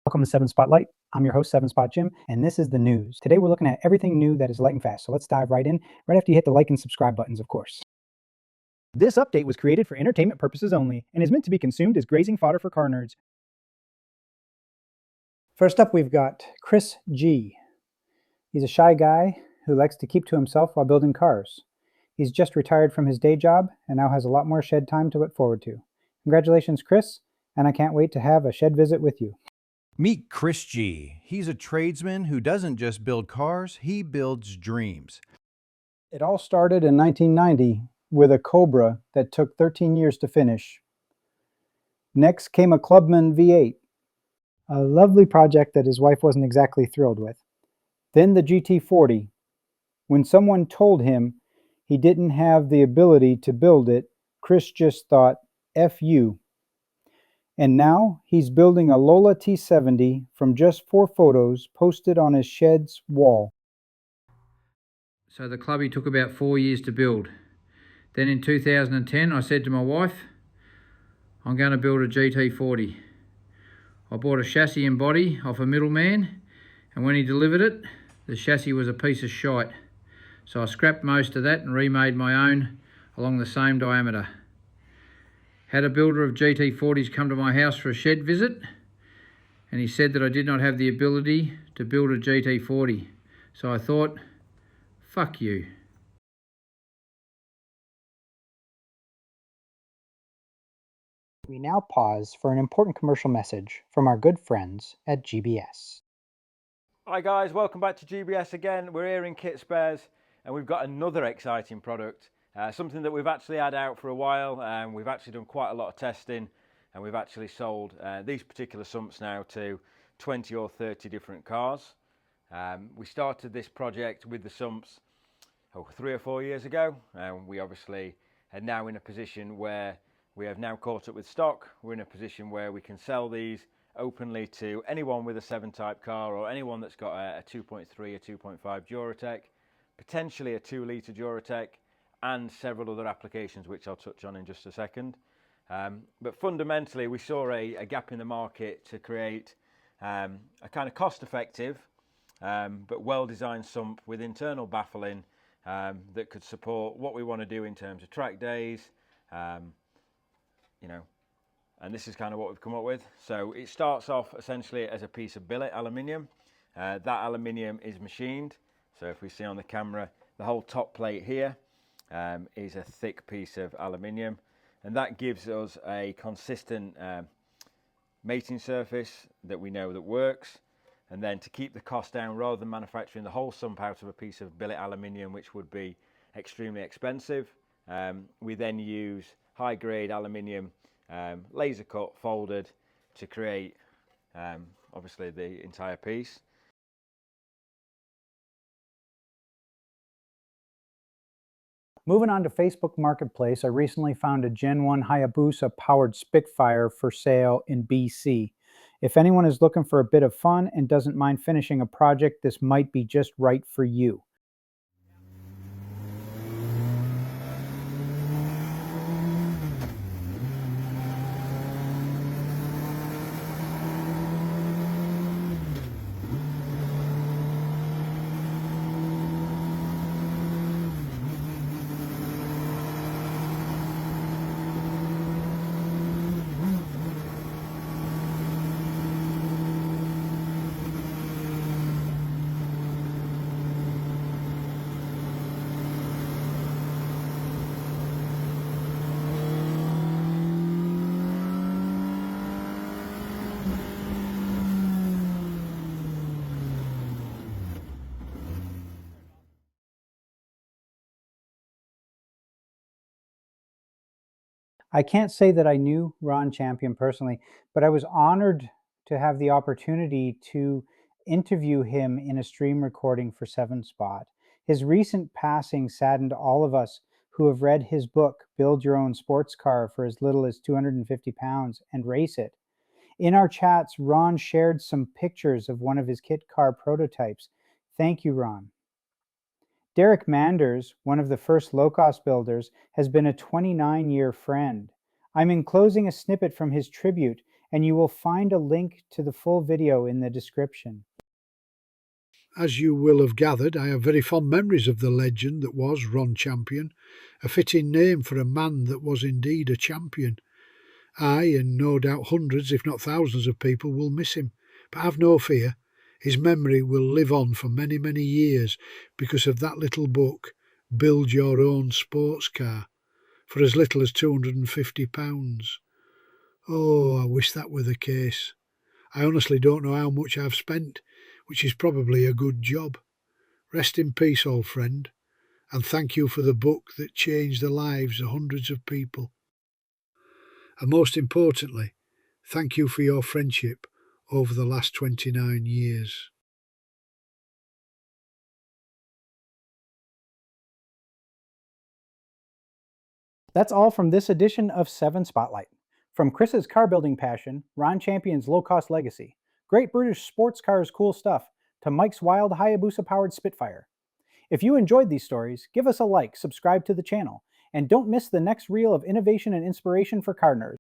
Welcome to 7 Spotlight. I'm your host, 7 Spot Jim, and this is the news. Today we're looking at everything new that is light and fast, so let's dive right in, right after you hit the like and subscribe buttons, of course. This update was created for entertainment purposes only and is meant to be consumed as grazing fodder for car nerds. First up, we've got Chris G. He's a shy guy who likes to keep to himself while building cars. He's just retired from his day job and now has a lot more shed time to look forward to. Congratulations, Chris, and I can't wait to have a shed visit with you. Meet Chris G. He's a tradesman who doesn't just build cars, he builds dreams. It all started in 1990 with a Cobra that took 13 years to finish. Next came a Clubman V8, a lovely project that his wife wasn't exactly thrilled with. Then the GT40. When someone told him he didn't have the ability to build it, Chris just thought, F you. And now he's building a Lola T70 from just 4 photos posted on his shed's wall. So the clubby took about 4 years to build. Then in 2010 I said to my wife, I'm going to build a GT40. I bought a chassis and body off a middleman, and when he delivered it, the chassis was a piece of shite. So I scrapped most of that and remade my own along the same diameter. Had a builder of GT40s come to my house for a shed visit, and he said that I did not have the ability to build a GT40. So I thought, fuck you. We now pause for an important commercial message from our good friends at GBS. Hi guys, welcome back to GBS again. We're here in Kit Spares and we've got another exciting product. Something that we've actually had out for a while, and we've actually done quite a lot of testing, and we've actually sold these particular sumps now to 20 or 30 different cars. We started this project with the sumps 3 or 4 years ago, and we obviously are now in a position where we have now caught up with stock. We're in a position where we can sell these openly to anyone with a 7-type car, or anyone that's got a 2.3, a 2.5 Duratec, potentially a 2-litre Duratec, and several other applications which I'll touch on in just a second. But fundamentally we saw a gap in the market to create a kind of cost-effective but well-designed sump with internal baffling that could support what we want to do in terms of track days, you know, and this is kind of what we've come up with. So it starts off essentially as a piece of billet aluminium. That aluminium is machined. So if we see on the camera, the whole top plate here is a thick piece of aluminium, and that gives us a consistent mating surface that we know that works. And then to keep the cost down, rather than manufacturing the whole sump out of a piece of billet aluminium, which would be extremely expensive, we then use high grade aluminium, laser cut, folded, to create obviously the entire piece. Moving on to Facebook Marketplace, I recently found a Gen 1 Hayabusa powered Spitfire for sale in BC. If anyone is looking for a bit of fun and doesn't mind finishing a project, this might be just right for you. I can't say that I knew Ron Champion personally, but I was honored to have the opportunity to interview him in a stream recording for 7 Spot. His recent passing saddened all of us who have read his book, Build Your Own Sports Car for as little as 250 pounds and race it. In our chats, Ron shared some pictures of one of his kit car prototypes. Thank you, Ron. Derek Manders, one of the first low-cost builders, has been a 29-year friend. I'm enclosing a snippet from his tribute, and you will find a link to the full video in the description. As you will have gathered, I have very fond memories of the legend that was Ron Champion, a fitting name for a man that was indeed a champion. I, and no doubt hundreds if not thousands of people, will miss him, but have no fear, his memory will live on for many, many years because of that little book, Build Your Own Sports Car, for as little as £250. Oh, I wish that were the case. I honestly don't know how much I've spent, which is probably a good job. Rest in peace, old friend, and thank you for the book that changed the lives of hundreds of people. And most importantly, thank you for your friendship over the last 29 years. That's all from this edition of 7 Spotlight. From Chris's car building passion, Ron Champion's low-cost legacy, Great British Sports Cars cool stuff, to Mike's wild Hayabusa-powered Spitfire. If you enjoyed these stories, give us a like, subscribe to the channel, and don't miss the next reel of innovation and inspiration for car nerds.